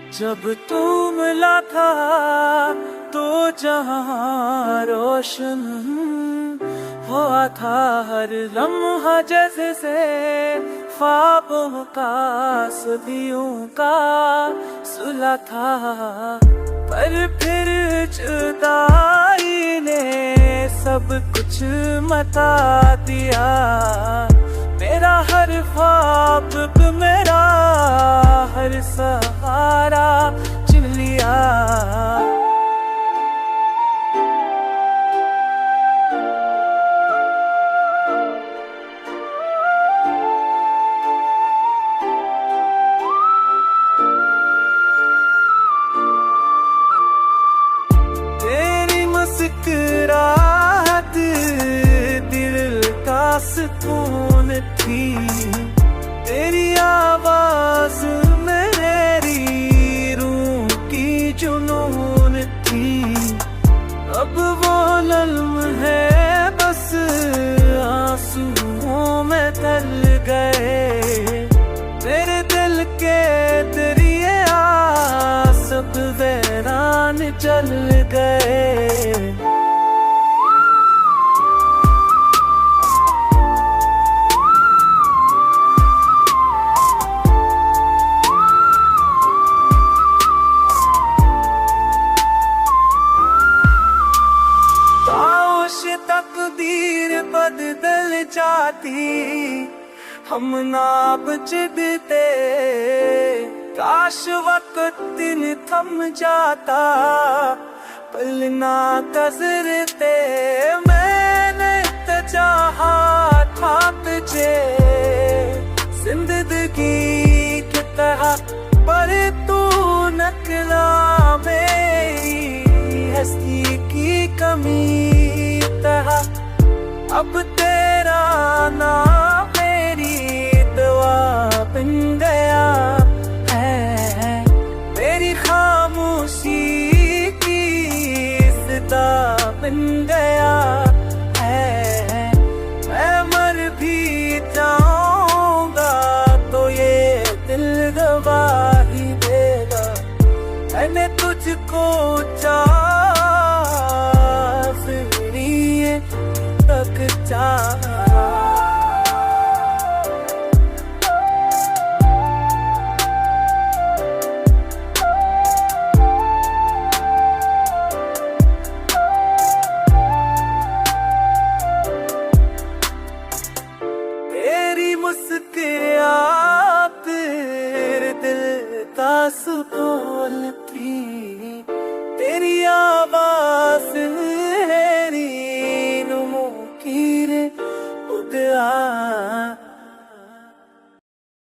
जब तू मिला था तो जहां रोशन हुआ था हर लम्हा, जैसे से ख्वाबों का सदियों का सुला था। पर फिर जुदाई ने सब कुछ मता दिया, मेरा हर ख्वाब मेरा हर सहारा छीन लिया। तेरी मुस्कुराहट दिल का सुकून थी, तेरी आवाज मेरी रूह की जुनून थी। अब वो लम्हे बस आंसुओं में तल गए, मेरे दिल के दरिया सब वीरान चल गए। तकदीर बदल जाती, हम ना बचते, काश वक्त दिन थम जाता, पल ना गुजरते। मैंने तो चाहा था तुझे जिंदगी की तरह, पर तू निकला मेरी हस्ती की कमी। अब तेरा नाम मेरी दुआ बन गया है, मेरी खामोशी की सदा बन गया है। मैं मर भी जाऊंगा तो ये दिल गवाही देगा, मैंने तुझको चाहा तक चाहा। तेरी मुस्कुराहट दिल का सुकून थी।